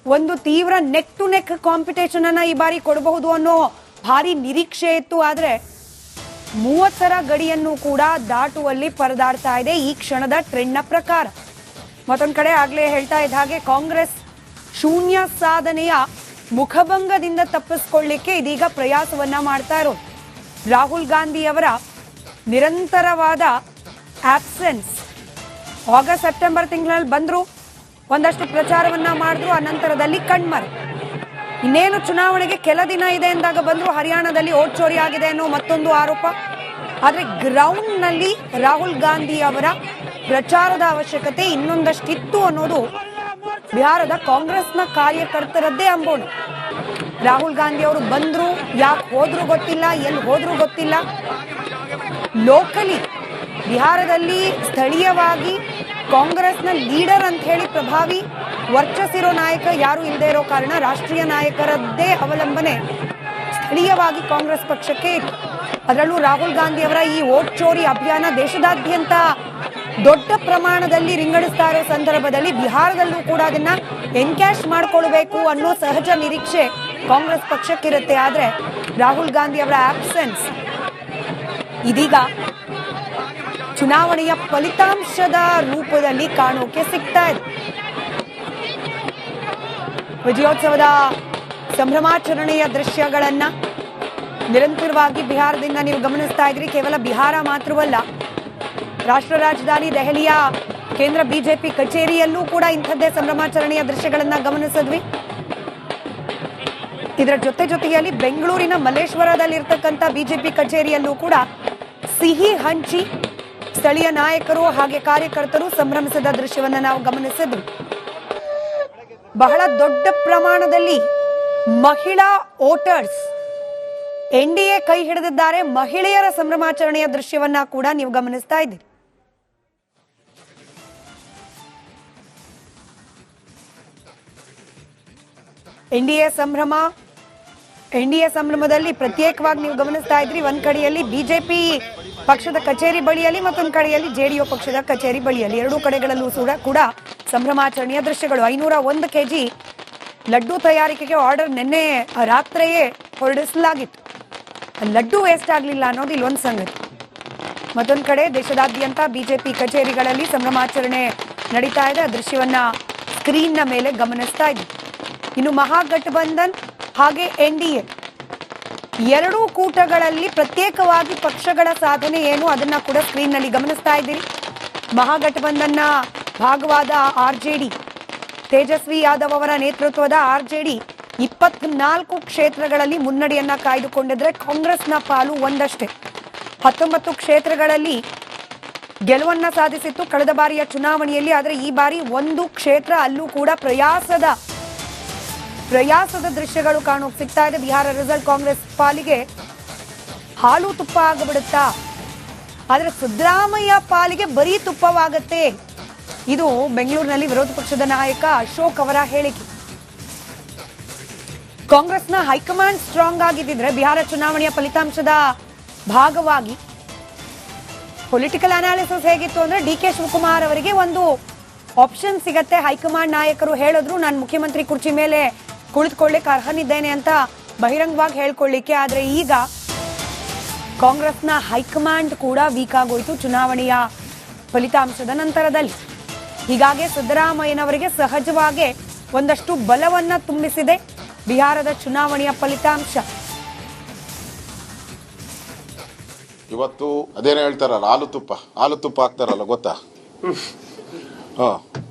ಒಂದು ತೀವ್ರ neck to neck competition ಅನ್ನ ಈ ಬಾರಿ ಕೊಡಬಹುದು ಅನ್ನೋ ಭಾರಿ ನಿರೀಕ್ಷೆ ಇತ್ತು. ಆದ್ರೆ 30ರ ಗಡಿಯನ್ನು ಕೂಡ ದಾಟುವಲ್ಲಿ ಪರದಾಡ್ತಾ ಇದೆ ಈ ಕ್ಷಣದ ಟ್ರೆಂಡ್ ನ ಪ್ರಕಾರ. ಮತ್ತೊಂದ್ ಕಡೆ ಆಗ್ಲೇ ಹೇಳ್ತಾ ಇದ್ದ ಹಾಗೆ ಕಾಂಗ್ರೆಸ್ ಶೂನ್ಯ ಸಾಧನೆಯ ಮುಖಭಂಗದಿಂದ ತಪ್ಪಿಸ್ಕೊಳ್ಳಿಕ್ಕೆ ಇದೀಗ ಪ್ರಯಾಸವನ್ನ ಮಾಡ್ತಾ ಇರೋದು. ರಾಹುಲ್ ಗಾಂಧಿ ಅವರ ನಿರಂತರವಾದ ಆಬ್ಸೆನ್ಸ್. ಆಗಸ್ಟ್ ಸೆಪ್ಟೆಂಬರ್ ತಿಂಗಳಲ್ಲಿ ಬಂದ್ರು, ಒಂದಷ್ಟು ಪ್ರಚಾರವನ್ನ ಮಾಡಿದ್ರು, ಆ ನಂತರದಲ್ಲಿ ಕಣ್ಮರೆ. ಇನ್ನೇನು ಚುನಾವಣೆಗೆ ಕೆಲ ದಿನ ಇದೆ ಎಂದಾಗ ಬಂದ್ರು, ಹರಿಯಾಣದಲ್ಲಿ ಓಟ್ ಚೋರಿ ಆಗಿದೆ ಅನ್ನೋ ಮತ್ತೊಂದು ಆರೋಪ. ಆದ್ರೆ ಗ್ರೌಂಡ್ ನಲ್ಲಿ ರಾಹುಲ್ ಗಾಂಧಿ ಅವರ ಪ್ರಚಾರದ ಅವಶ್ಯಕತೆ ಇನ್ನೊಂದಷ್ಟಿತ್ತು ಅನ್ನೋದು ಬಿಹಾರದ ಕಾಂಗ್ರೆಸ್ನ ಕಾರ್ಯಕರ್ತರದ್ದೇ ಅಂಬೋಣ. ರಾಹುಲ್ ಗಾಂಧಿ ಅವರು ಬಂದ್ರು, ಯಾಕೆ ಹೋದ್ರು ಗೊತ್ತಿಲ್ಲ, ಎಲ್ಲಿ ಹೋದ್ರು ಗೊತ್ತಿಲ್ಲ. ಲೋಕಲಿ ಬಿಹಾರದಲ್ಲಿ ಸ್ಥಳೀಯವಾಗಿ ಕಾಂಗ್ರೆಸ್ನ ಲೀಡರ್ ಅಂತ ಹೇಳಿ ಪ್ರಭಾವಿ ವರ್ಚಸ್ಸಿರೋ ನಾಯಕ ಯಾರು ಇಲ್ಲದೆ ಇರೋ ಕಾರಣ ರಾಷ್ಟ್ರೀಯ ನಾಯಕರದ್ದೇ ಅವಲಂಬನೆ ಸ್ಥಳೀಯವಾಗಿ ಕಾಂಗ್ರೆಸ್ ಪಕ್ಷಕ್ಕೆ ಇತ್ತು. ಅದರಲ್ಲೂ ರಾಹುಲ್ ಗಾಂಧಿ ಅವರ ಈ ವೋಟ್ ಚೋರಿ ಅಭಿಯಾನ ದೇಶದಾದ್ಯಂತ ದೊಡ್ಡ ಪ್ರಮಾಣದಲ್ಲಿ ರಿಂಗಡಿಸ್ತಾ ಇರೋ ಸಂದರ್ಭದಲ್ಲಿ ಬಿಹಾರದಲ್ಲೂ ಕೂಡ ಅದನ್ನ ಎನ್ಕ್ಯಾಶ್ ಮಾಡ್ಕೊಳ್ಬೇಕು ಅನ್ನೋ ಸಹಜ ನಿರೀಕ್ಷೆ ಕಾಂಗ್ರೆಸ್ ಪಕ್ಷಕ್ಕಿರುತ್ತೆ. ಆದ್ರೆ ರಾಹುಲ್ ಗಾಂಧಿ ಅವರ ಆಬ್ಸೆನ್ಸ್ ಇದೀಗ ಚುನಾವಣೆಯ ಫಲಿತಾಂಶದ ರೂಪದಲ್ಲಿ ಕಾಣೋಕೆ ಸಿಗ್ತಾ ಇದೆ. ವಿಜಯೋತ್ಸವದ ಸಂಭ್ರಮಾಚರಣೆಯ ದೃಶ್ಯಗಳನ್ನ ನಿರಂತರವಾಗಿ ಬಿಹಾರದಿಂದ ನೀವು ಗಮನಿಸ್ತಾ ಇದ್ರಿ. ಕೇವಲ ಬಿಹಾರ ಮಾತ್ರವಲ್ಲ, ರಾಷ್ಟ್ರ ರಾಜಧಾನಿ ದೆಹಲಿಯ ಕೇಂದ್ರ ಬಿಜೆಪಿ ಕಚೇರಿಯಲ್ಲೂ ಕೂಡ ಇಂಥದ್ದೇ ಸಂಭ್ರಮಾಚರಣೆಯ ದೃಶ್ಯಗಳನ್ನ ಗಮನಿಸಿದ್ವಿ. ಇದರ ಜೊತೆಯಲ್ಲಿ ಬೆಂಗಳೂರಿನ ಮಲ್ಲೇಶ್ವರದಲ್ಲಿರ್ತಕ್ಕಂಥ ಬಿಜೆಪಿ ಕಚೇರಿಯಲ್ಲೂ ಕೂಡ ಸಿಹಿ ಹಂಚಿ ಸ್ಥಳೀಯ ನಾಯಕರು ಹಾಗೆ ಕಾರ್ಯಕರ್ತರು ಸಂಭ್ರಮಿಸಿದ ದೃಶ್ಯವನ್ನ ನಾವು ಗಮನಿಸಿದ್ವಿ. ಬಹಳ ದೊಡ್ಡ ಪ್ರಮಾಣದಲ್ಲಿ ಮಹಿಳಾ ವೋಟರ್ಸ್ ಎನ್ಡಿಎ ಕೈ ಹಿಡಿದಿದ್ದಾರೆ. ಮಹಿಳೆಯರ ಸಂಭ್ರಮಾಚರಣೆಯ ದೃಶ್ಯವನ್ನ ಕೂಡ ನೀವು ಗಮನಿಸ್ತಾ ಇದ್ದೀರಿ. ಎನ್ಡಿಎ ಸಂಭ್ರಮದಲ್ಲಿ ಪ್ರತ್ಯೇಕವಾಗಿ ನೀವು ಗಮನಿಸ್ತಾ ಇದ್ರಿ. ಒಂದ್ ಕಡೆಯಲ್ಲಿ ಬಿಜೆಪಿ ಪಕ್ಷದ ಕಚೇರಿ ಬಳಿಯಲ್ಲಿ, ಮತ್ತೊಂದು ಕಡೆಯಲ್ಲಿ ಜೆಡಿಯು ಪಕ್ಷದ ಕಚೇರಿ ಬಳಿಯಲ್ಲಿ, ಎರಡೂ ಕಡೆಗಳಲ್ಲೂ ಕೂಡ ಸಂಭ್ರಮಾಚರಣೆಯ ದೃಶ್ಯಗಳು. 501 kg ಲಡ್ಡು ತಯಾರಿಕೆಗೆ ಆರ್ಡರ್ ನಿನ್ನೆ ರಾತ್ರಿಯೇ ಹೊರಡಿಸಲಾಗಿತ್ತು. ಲಡ್ಡು ವೇಸ್ಟ್ ಆಗಲಿಲ್ಲ ಅನ್ನೋದು ಇಲ್ಲೊಂದು ಸಂಗತಿ. ಮತ್ತೊಂದು ಕಡೆ ದೇಶದಾದ್ಯಂತ ಬಿಜೆಪಿ ಕಚೇರಿಗಳಲ್ಲಿ ಸಂಭ್ರಮಾಚರಣೆ ನಡೀತಾ ಇದೆ. ಆ ದೃಶ್ಯವನ್ನ ಸ್ಕ್ರೀನ್ನ ಮೇಲೆ ಗಮನಿಸ್ತಾ ಇದ್ವಿ. ಇನ್ನು ಮಹಾಗಠಬಂಧನ್ ಹಾಗೆ ಎನ್ಡಿಎ ಎರಡೂ ಕೂಟಗಳಲ್ಲಿ ಪ್ರತ್ಯೇಕವಾಗಿ ಪಕ್ಷಗಳ ಸಾಧನೆ ಏನು ಅದನ್ನ ಕೂಡ ಸ್ಕ್ರೀನ್ ನಲ್ಲಿ ಗಮನಿಸ್ತಾ ಇದ್ದೀರಿ. ಮಹಾಗಠಬಂಧನ್ನ ಭಾಗವಾದ ಆರ್ಜೆಡಿ, ತೇಜಸ್ವಿ ಯಾದವ್ ಅವರ ನೇತೃತ್ವದ ಆರ್ಜೆಡಿ 24 ಕ್ಷೇತ್ರಗಳಲ್ಲಿ ಮುನ್ನಡೆಯನ್ನ ಕಾಯ್ದುಕೊಂಡಿದ್ರೆ ಕಾಂಗ್ರೆಸ್ನ ಪಾಲು ಒಂದಷ್ಟೇ. 19 ಕ್ಷೇತ್ರಗಳಲ್ಲಿ ಗೆಲುವನ್ನ ಸಾಧಿಸಿತ್ತು ಕಳೆದ ಬಾರಿಯ ಚುನಾವಣೆಯಲ್ಲಿ. ಆದರೆ ಈ ಬಾರಿ ಒಂದು ಕ್ಷೇತ್ರ ಅಲ್ಲೂ ಕೂಡ ಪ್ರಯಾಸದ ದೃಶ್ಯಗಳು ಕಾಣೋಕೆ ಸಿಗ್ತಾ ಇದೆ. ಬಿಹಾರ ರಿಸಲ್ಟ್ ಕಾಂಗ್ರೆಸ್ ಪಾಲಿಗೆ ಹಾಲು ತುಪ್ಪ ಆಗಬಿಡುತ್ತಾ? ಆದ್ರೆ ಸಿದ್ದರಾಮಯ್ಯ ಪಾಲಿಗೆ ಬರೀ ತುಪ್ಪವಾಗತ್ತೆ. ಇದು ಬೆಂಗಳೂರಿನಲ್ಲಿ ವಿರೋಧ ಪಕ್ಷದ ನಾಯಕ ಅಶೋಕ್ ಅವರ ಹೇಳಿಕೆ. ಕಾಂಗ್ರೆಸ್ನ ಹೈಕಮಾಂಡ್ ಸ್ಟ್ರಾಂಗ್ ಆಗಿದ್ದಿದ್ರೆ ಬಿಹಾರ ಚುನಾವಣೆಯ ಫಲಿತಾಂಶದ ಭಾಗವಾಗಿ ಪೊಲಿಟಿಕಲ್ ಅನಾಲಿಸಿಸ್ ಹೇಗಿತ್ತು ಅಂದ್ರೆ ಡಿ.ಕೆ. ಶಿವಕುಮಾರ್ ಅವರಿಗೆ ಒಂದು ಆಪ್ಷನ್ ಸಿಗತ್ತೆ. ಹೈಕಮಾಂಡ್ ನಾಯಕರು ಹೇಳಿದ್ರು ನಾನು ಮುಖ್ಯಮಂತ್ರಿ ಕುರ್ಚಿ ಮೇಲೆ ಕುಳಿತುಕೊಳ್ಳಿಕ್ಕೆ ಅರ್ಹನಿದ್ದೇನೆ ಅಂತ ಬಹಿರಂಗವಾಗಿ ಹೇಳ್ಕೊಳ್ಳಿಕ್ಕೆ. ಆದ್ರೆ ಈಗ ಕಾಂಗ್ರೆಸ್ನ ಹೈಕಮಾಂಡ್ ಕೂಡ ವೀಕ್ ಆಗೋಯ್ತು ಚುನಾವಣೆಯ ಫಲಿತಾಂಶದ ನಂತರದಲ್ಲಿ. ಹೀಗಾಗಿ ಸಿದ್ದರಾಮಯ್ಯನವರಿಗೆ ಸಹಜವಾಗಿ ಒಂದಷ್ಟು ಬಲವನ್ನ ತುಂಬಿಸಿದೆ ಬಿಹಾರದ ಚುನಾವಣೆಯ ಫಲಿತಾಂಶ. ಇವತ್ತು ಅದೇನೋ ಹೇಳ್ತಾರಲ್ಲ, ಹಾಲು ತುಪ್ಪ ಹಾಕ್ತಾರಲ್ಲ, ಗೊತ್ತಾ?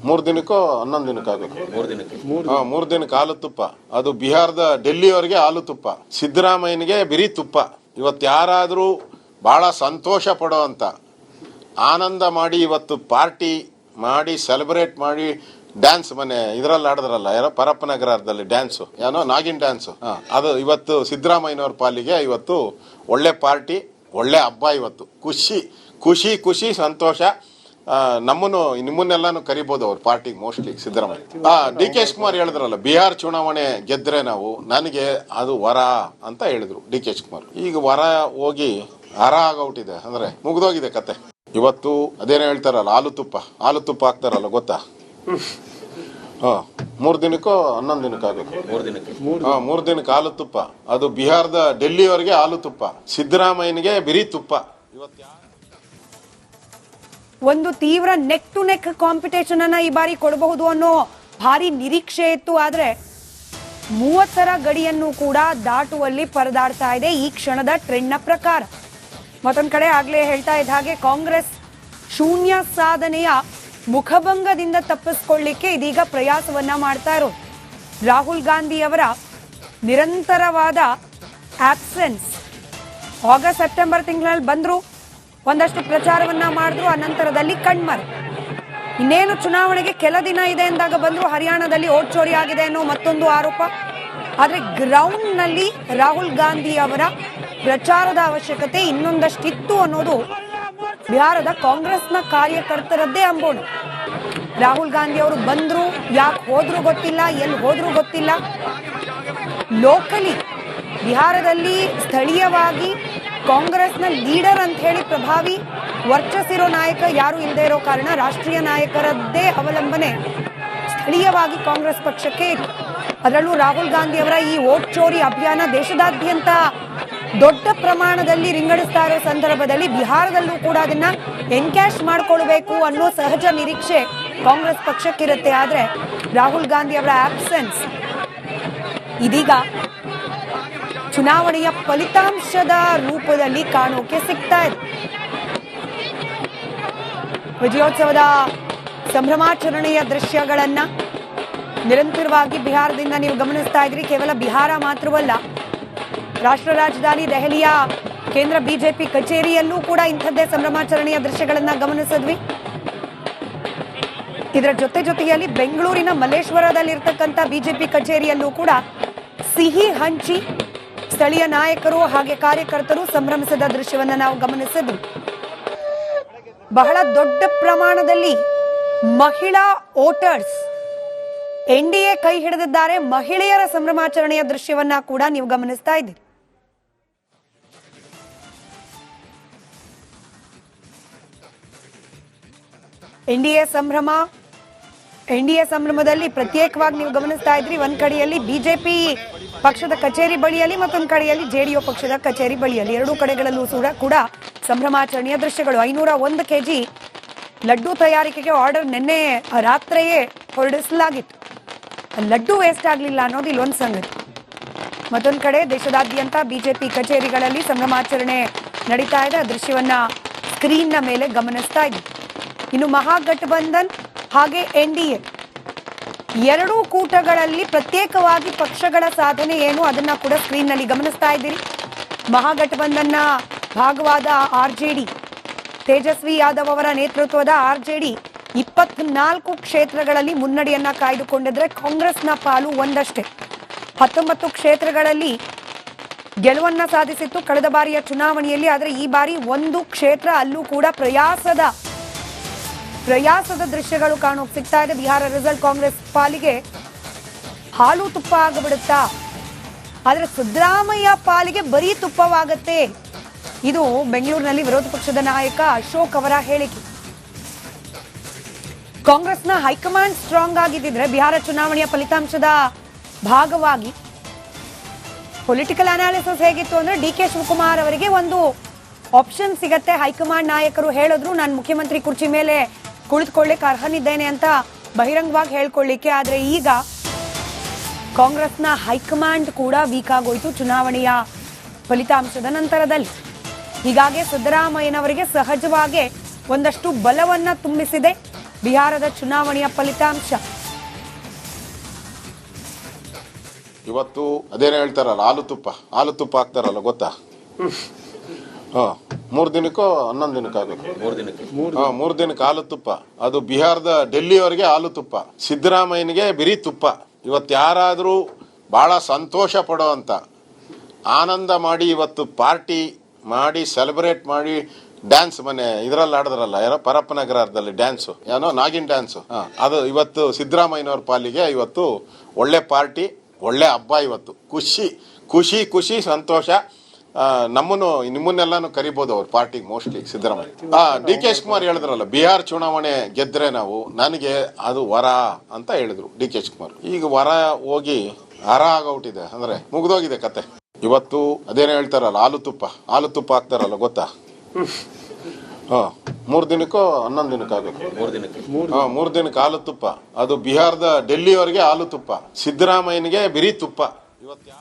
3 ದಿನಕ್ಕೋ 11 ದಿನಕ್ಕೆ ಆಗಬೇಕು. 3 ದಿನಕ್ಕೆ ಹಾಲು ತುಪ್ಪ. ಅದು ಬಿಹಾರದ ಡೆಲ್ಲಿಯವರೆಗೆ ಹಾಲು ತುಪ್ಪ, ಸಿದ್ದರಾಮಯ್ಯನಿಗೆ ಬಿರಿ ತುಪ್ಪ. ಇವತ್ತು ಯಾರಾದರೂ ಬಹಳ ಸಂತೋಷ ಪಡೋ ಅಂತ ಆನಂದ ಮಾಡಿ ಇವತ್ತು ಪಾರ್ಟಿ ಮಾಡಿ ಸೆಲೆಬ್ರೇಟ್ ಮಾಡಿ ಡ್ಯಾನ್ಸ್ ಮನೆ ಇದರಲ್ಲಿ ಆಡಿದ್ರಲ್ಲ, ಯಾರೋ ಪರಪ್ಪನಗರದಲ್ಲಿ ಡ್ಯಾನ್ಸು, ಏನೋ ನಾಗಿನ್ ಡ್ಯಾನ್ಸು, ಅದು ಇವತ್ತು ಸಿದ್ದರಾಮಯ್ಯನವ್ರ ಪಾಲಿಗೆ ಇವತ್ತು ಒಳ್ಳೆ ಪಾರ್ಟಿ, ಒಳ್ಳೆ ಹಬ್ಬ. ಇವತ್ತು ಖುಷಿ ಸಂತೋಷ. ನಿಮ್ಮನ್ನೆಲ್ಲಾನು ಕರಿಬಹುದು ಅವ್ರ ಪಾರ್ಟಿಗೆ ಮೋಸ್ಟ್ಲಿ ಸಿದ್ದರಾಮಯ್ಯ. ಡಿ.ಕೆ. ಶಿವಕುಮಾರ್ ಹೇಳಿದ್ರಲ್ಲ, ಬಿಹಾರ್ ಚುನಾವಣೆ ಗೆದ್ರೆ ನನಗೆ ಅದು ವರ ಅಂತ ಹೇಳಿದ್ರು ಡಿ.ಕೆ. ಶಿವಕುಮಾರ್. ಈಗ ವರ ಹೋಗಿ ಹರ ಆಗೋಟಿದೆ, ಅಂದ್ರೆ ಮುಗ್ದೋಗಿದೆ ಕತೆ. ಇವತ್ತು ಅದೇನೋ ಹೇಳ್ತಾರಲ್ಲ, ಹಾಲು ತುಪ್ಪ ಹಾಕ್ತಾರಲ್ಲ, ಗೊತ್ತಾ? 3 ದಿನಕ್ಕೋ 11 ದಿನಕ್ಕೆ ಆಗಬೇಕು. 3 ದಿನಕ್ಕೆ ಹಾಲು ತುಪ್ಪ. ಅದು ಬಿಹಾರದ ಡೆಲ್ಲಿವರೆಗೆ ಹಾಲು ತುಪ್ಪ. ಸಿದ್ದರಾಮಯ್ಯನಿಗೆ ಬರೀ ತುಪ್ಪ. ಒಂದು ತೀವ್ರ ನೆಕ್ ಟು ನೆಕ್ ಕಾಂಪಿಟೇಷನ್ ಅನ್ನ ಈ ಬಾರಿ ಕೊಡಬಹುದು ಅನ್ನೋ ಭಾರಿ ನಿರೀಕ್ಷೆ ಇತ್ತು. ಆದ್ರೆ 30ರ ಗಡಿಯನ್ನು ಕೂಡ ದಾಟುವಲ್ಲಿ ಪರದಾಡ್ತಾ ಇದೆ ಈ ಕ್ಷಣದ ಟ್ರೆಂಡ್ ನ ಪ್ರಕಾರ. ಮತ್ತೊಂದ್ ಕಡೆ ಆಗ್ಲೇ ಹೇಳ್ತಾ ಇದ್ದ ಹಾಗೆ ಕಾಂಗ್ರೆಸ್ ಶೂನ್ಯ ಸಾಧನೆಯ ಮುಖಭಂಗದಿಂದ ತಪ್ಪಿಸ್ಕೊಳ್ಳಿಕ್ಕೆ ಇದೀಗ ಪ್ರಯಾಸವನ್ನ ಮಾಡ್ತಾ ಇರೋದು. ರಾಹುಲ್ ಗಾಂಧಿ ಅವರ ನಿರಂತರವಾದ ಆಬ್ಸೆನ್ಸ್. ಆಗಸ್ಟ್ ಸೆಪ್ಟೆಂಬರ್ ತಿಂಗಳಲ್ಲಿ ಬಂದ್ರು, ಒಂದಷ್ಟು ಪ್ರಚಾರವನ್ನ ಮಾಡಿದ್ರು, ಅನಂತರದಲ್ಲಿ ಕಣ್ಮರೆ. ಇನ್ನೇನು ಚುನಾವಣೆಗೆ ಕೆಲ ದಿನ ಇದೆ ಎಂದಾಗ ಬಂದ್ರು, ಹರಿಯಾಣದಲ್ಲಿ ಓಟ್ ಚೋರಿ ಆಗಿದೆ ಅನ್ನೋ ಮತ್ತೊಂದು ಆರೋಪ. ಆದ್ರೆ ಗ್ರೌಂಡ್ ನಲ್ಲಿ ರಾಹುಲ್ ಗಾಂಧಿ ಅವರ ಪ್ರಚಾರದ ಅವಶ್ಯಕತೆ ಇನ್ನೊಂದಷ್ಟಿತ್ತು ಅನ್ನೋದು ಬಿಹಾರದ ಕಾಂಗ್ರೆಸ್ನ ಕಾರ್ಯಕರ್ತರದ್ದೇ ಅಂಬೋಣ. ರಾಹುಲ್ ಗಾಂಧಿ ಅವರು ಬಂದ್ರು, ಯಾಕೆ ಹೋದ್ರು ಗೊತ್ತಿಲ್ಲ, ಎಲ್ಲಿ ಹೋದ್ರು ಗೊತ್ತಿಲ್ಲ. ಲೋಕಲಿ ಬಿಹಾರದಲ್ಲಿ ಸ್ಥಳೀಯವಾಗಿ ಕಾಂಗ್ರೆಸ್ನ ಲೀಡರ್ ಅಂತ ಹೇಳಿ ಪ್ರಭಾವಿ ವರ್ಚಸ್ಸಿರೋ ನಾಯಕ ಯಾರು ಇಲ್ಲದೆ ಇರೋ ಕಾರಣ ರಾಷ್ಟ್ರೀಯ ನಾಯಕರದ್ದೇ ಅವಲಂಬನೆ ಸ್ಥಳೀಯವಾಗಿ ಕಾಂಗ್ರೆಸ್ ಪಕ್ಷಕ್ಕೆ ಇತ್ತು. ಅದರಲ್ಲೂ ರಾಹುಲ್ ಗಾಂಧಿ ಅವರ ಈ ವೋಟ್ ಚೋರಿ ಅಭಿಯಾನ ದೇಶದಾದ್ಯಂತ ದೊಡ್ಡ ಪ್ರಮಾಣದಲ್ಲಿ ರಿಂಗಡಿಸ್ತಾ ಇರೋ ಸಂದರ್ಭದಲ್ಲಿ ಬಿಹಾರದಲ್ಲೂ ಕೂಡ ಅದನ್ನ ಎನ್ಕ್ಯಾಶ್ ಮಾಡ್ಕೊಳ್ಬೇಕು ಅನ್ನೋ ಸಹಜ ನಿರೀಕ್ಷೆ ಕಾಂಗ್ರೆಸ್ ಪಕ್ಷಕ್ಕಿರುತ್ತೆ. ಆದ್ರೆ ರಾಹುಲ್ ಗಾಂಧಿ ಅವರ ಆಬ್ಸೆನ್ಸ್ ಇದೀಗ ಚುನಾವಣೆಯ ಫಲಿತಾಂಶದ ರೂಪದಲ್ಲಿ ಕಾಣೋಕೆ ಸಿಗ್ತಾ ಇದೆ. ವಿಜಯೋತ್ಸವದ ಸಂಭ್ರಮಾಚರಣೆಯ ದೃಶ್ಯಗಳನ್ನ ನಿರಂತರವಾಗಿ ಬಿಹಾರದಿಂದ ನೀವು ಗಮನಿಸ್ತಾ ಇದ್ರಿ. ಕೇವಲ ಬಿಹಾರ ಮಾತ್ರವಲ್ಲ, ರಾಷ್ಟ್ರ ರಾಜಧಾನಿ ದೆಹಲಿಯ ಕೇಂದ್ರ ಬಿಜೆಪಿ ಕಚೇರಿಯಲ್ಲೂ ಕೂಡ ಇಂಥದ್ದೇ ಸಂಭ್ರಮಾಚರಣೆಯ ದೃಶ್ಯಗಳನ್ನ ಗಮನಿಸಿದ್ವಿ. ಇದರ ಜೊತೆಯಲ್ಲಿ ಬೆಂಗಳೂರಿನ ಮಲ್ಲೇಶ್ವರದಲ್ಲಿರ್ತಕ್ಕಂಥ ಬಿಜೆಪಿ ಕಚೇರಿಯಲ್ಲೂ ಕೂಡ ಸಿಹಿ ಹಂಚಿ ಸ್ಥಳೀಯ ನಾಯಕರು ಹಾಗೆ ಕಾರ್ಯಕರ್ತರು ಸಂಭ್ರಮಿಸಿದ ದೃಶ್ಯವನ್ನ ನಾವು ಗಮನಿಸಿದ್ವಿ. ಬಹಳ ದೊಡ್ಡ ಪ್ರಮಾಣದಲ್ಲಿ ಮಹಿಳಾ ವೋಟರ್ಸ್ ಎನ್ಡಿಎ ಕೈ ಹಿಡಿದಿದ್ದಾರೆ. ಮಹಿಳೆಯರ ಸಂಭ್ರಮಾಚರಣೆಯ ದೃಶ್ಯವನ್ನ ಕೂಡ ನೀವು ಗಮನಿಸ್ತಾ ಇದ್ದೀರಿ. ಎನ್ಡಿಎ ಸಂಭ್ರಮದಲ್ಲಿ ಪ್ರತ್ಯೇಕವಾಗಿ ನೀವು ಗಮನಿಸ್ತಾ ಇದ್ರಿ. ಒಂದ್ ಕಡೆಯಲ್ಲಿ ಬಿಜೆಪಿ ಪಕ್ಷದ ಕಚೇರಿ ಬಳಿಯಲ್ಲಿ, ಮತ್ತೊಂದು ಕಡೆಯಲ್ಲಿ ಜೆಡಿಯು ಪಕ್ಷದ ಕಚೇರಿ ಬಳಿಯಲ್ಲಿ, ಎರಡೂ ಕಡೆಗಳಲ್ಲೂ ಕೂಡ ಸಂಭ್ರಮಾಚರಣೆಯ ದೃಶ್ಯಗಳು. 501 kg ಲಡ್ಡು ತಯಾರಿಕೆಗೆ ಆರ್ಡರ್ ನಿನ್ನೆ ರಾತ್ರಿಯೇ ಹೊರಡಿಸಲಾಗಿತ್ತು. ಲಡ್ಡು ವೇಸ್ಟ್ ಆಗಲಿಲ್ಲ ಅನ್ನೋದು ಇಲ್ಲೊಂದು ಸಂಗತಿ. ಮತ್ತೊಂದು ಕಡೆ ದೇಶದಾದ್ಯಂತ ಬಿಜೆಪಿ ಕಚೇರಿಗಳಲ್ಲಿ ಸಂಭ್ರಮಾಚರಣೆ ನಡೀತಾ ಇದೆ. ಆ ದೃಶ್ಯವನ್ನ ಸ್ಕ್ರೀನ್ ನ ಮೇಲೆ ಗಮನಿಸ್ತಾ ಇದ್ದೀವಿ. ಇನ್ನು ಮಹಾಗಠಬಂಧನ್ ಹಾಗೆ ಎನ್ಡಿಎ ಎರಡೂ ಕೂಟಗಳಲ್ಲಿ ಪ್ರತ್ಯೇಕವಾಗಿ ಪಕ್ಷಗಳ ಸಾಧನೆ ಏನು ಅದನ್ನ ಕೂಡ ಸ್ಕ್ರೀನ್ ನಲ್ಲಿ ಗಮನಿಸ್ತಾ ಇದ್ದೀರಿ. ಮಹಾಗಠಬಂಧನ್ನ ಭಾಗವಾದ ಆರ್ಜೆಡಿ, ತೇಜಸ್ವಿ ಯಾದವ್ ಅವರ ನೇತೃತ್ವದ ಆರ್ಜೆಡಿ 24 ಕ್ಷೇತ್ರಗಳಲ್ಲಿ ಮುನ್ನಡೆಯನ್ನ ಕಾಯ್ದುಕೊಂಡಿದ್ರೆ ಕಾಂಗ್ರೆಸ್ನ ಪಾಲು ಒಂದಷ್ಟೇ. 19 ಕ್ಷೇತ್ರಗಳಲ್ಲಿ ಗೆಲುವನ್ನ ಸಾಧಿಸಿತ್ತು ಕಳೆದ ಬಾರಿಯ ಚುನಾವಣೆಯಲ್ಲಿ. ಆದರೆ ಈ ಬಾರಿ ಒಂದು ಕ್ಷೇತ್ರ ಅಲ್ಲೂ ಕೂಡ ಪ್ರಯಾಸದ ದೃಶ್ಯಗಳು ಕಾಣೋಕೆ ಸಿಗ್ತಾ ಇದೆ. ಬಿಹಾರ ರಿಸಲ್ಟ್ ಕಾಂಗ್ರೆಸ್ ಪಾಲಿಗೆ ಹಾಲು ತುಪ್ಪ ಆಗಿಬಿಡುತ್ತಾ? ಆದ್ರೆ ಸಿದ್ದರಾಮಯ್ಯ ಪಾಲಿಗೆ ಬರೀ ತುಪ್ಪವಾಗತ್ತೆ. ಇದು ಬೆಂಗಳೂರಿನಲ್ಲಿ ವಿರೋಧ ಪಕ್ಷದ ನಾಯಕ ಅಶೋಕ್ ಅವರ ಹೇಳಿಕೆ. ಕಾಂಗ್ರೆಸ್ನ ಹೈಕಮಾಂಡ್ ಸ್ಟ್ರಾಂಗ್ ಆಗಿದ್ದಿದ್ರೆ ಬಿಹಾರ ಚುನಾವಣೆಯ ಫಲಿತಾಂಶದ ಭಾಗವಾಗಿ ಪೊಲಿಟಿಕಲ್ ಅನಾಲಿಸಿಸ್ ಹೇಗಿತ್ತು ಅಂದ್ರೆ ಡಿ.ಕೆ. ಶಿವಕುಮಾರ್ ಅವರಿಗೆ ಒಂದು ಆಪ್ಷನ್ ಸಿಗತ್ತೆ. ಹೈಕಮಾಂಡ್ ನಾಯಕರು ಹೇಳಿದ್ರು ನಾನು ಮುಖ್ಯಮಂತ್ರಿ ಕುರ್ಚಿ ಮೇಲೆ ಕುಳಿತುಕೊಳ್ಳಿಕ್ಕೆ ಅರ್ಹನಿದ್ದೇನೆ ಅಂತ ಬಹಿರಂಗವಾಗಿ ಹೇಳ್ಕೊಳ್ಳಿಕ್ಕೆ. ಆದ್ರೆ ಈಗ ಕಾಂಗ್ರೆಸ್ನ ಹೈಕಮಾಂಡ್ ಕೂಡ ವೀಕ್ ಆಗೋಯ್ತು ಚುನಾವಣೆಯ ಫಲಿತಾಂಶದ ನಂತರದಲ್ಲಿ. ಹೀಗಾಗಿ ಸಿದ್ದರಾಮಯ್ಯನವರಿಗೆ ಸಹಜವಾಗಿ ಒಂದಷ್ಟು ಬಲವನ್ನ ತುಂಬಿಸಿದೆ ಬಿಹಾರದ ಚುನಾವಣೆಯ ಫಲಿತಾಂಶ. ಇವತ್ತು ಅದೇನೋ ಹೇಳ್ತಾರಲ್ಲ, ಹಾಲು ತುಪ್ಪ ಹಾಕ್ತಾರಲ್ಲ, ಗೊತ್ತಾ? 3 ದಿನಕ್ಕೋ 11 ದಿನಕ್ಕೆ ಆಗಬೇಕು. 3 ದಿನಕ್ಕೆ ಹಾಲು ತುಪ್ಪ. ಅದು ಬಿಹಾರದ ಡೆಲ್ಲಿವರೆಗೆ ಹಾಲು ತುಪ್ಪ. ಸಿದ್ದರಾಮಯ್ಯನಿಗೆ ಬರೀ ತುಪ್ಪ. ಇವತ್ತು ಯಾರಾದರೂ ಬಹಳ ಸಂತೋಷ ಪಡೋ ಅಂತ ಆನಂದ ಮಾಡಿ ಇವತ್ತು ಪಾರ್ಟಿ ಮಾಡಿ ಸೆಲೆಬ್ರೇಟ್ ಮಾಡಿ ಡ್ಯಾನ್ಸ್ ಮನೆ ಇದರಲ್ಲಿ ಆಡಿದ್ರಲ್ಲ, ಯಾರೋ ಪರಪ್ಪನಗರದಲ್ಲಿ ಡ್ಯಾನ್ಸು, ಏನೋ ನಾಗಿನ್ ಡ್ಯಾನ್ಸು, ಅದು ಇವತ್ತು ಸಿದ್ದರಾಮಯ್ಯನವ್ರ ಪಾಲಿಗೆ ಇವತ್ತು ಒಳ್ಳೆ ಪಾರ್ಟಿ, ಒಳ್ಳೆ ಹಬ್ಬ. ಇವತ್ತು ಖುಷಿ ಸಂತೋಷ. ನಮ್ಮನ್ನು ನಿಮ್ಮನ್ನೆಲ್ಲಾನು ಕರಿಬಹುದು ಅವ್ರ ಪಾರ್ಟಿಗೆ mostly Siddaramaiah. D K Shivakumar ಹೇಳಿದ್ರಲ್ಲ, ಬಿಹಾರ್ ಚುನಾವಣೆ ಗೆದ್ರೆ ನಾವು ನನಗೆ ಅದು ವರ ಅಂತ ಹೇಳಿದ್ರು ಡಿ ಕೆ ಶಿವಕುಮಾರ್. ಈಗ ವರ ಹೋಗಿ ಹರ ಆಗೋಟಿದೆ, ಅಂದ್ರೆ ಮುಗ್ದೋಗಿದೆ ಕತೆ. ಇವತ್ತು ಅದೇನೋ ಹೇಳ್ತಾರಲ್ಲ, ಹಾಲು ತುಪ್ಪ ಹಾಕ್ತಾರಲ್ಲ, ಗೊತ್ತಾ? 3 ದಿನಕ್ಕೋ 11 ದಿನಕ್ಕೆ ಆಗಬೇಕು. 3 ದಿನಕ್ಕೆ ಹಾಲು ತುಪ್ಪ. ಅದು ಬಿಹಾರದ ಡೆಲ್ಲಿವರೆಗೆ ಹಾಲು ತುಪ್ಪ. ಸಿದ್ದರಾಮಯ್ಯನಿಗೆ ಬಿರಿ ತುಪ್ಪ. ಇವತ್ತು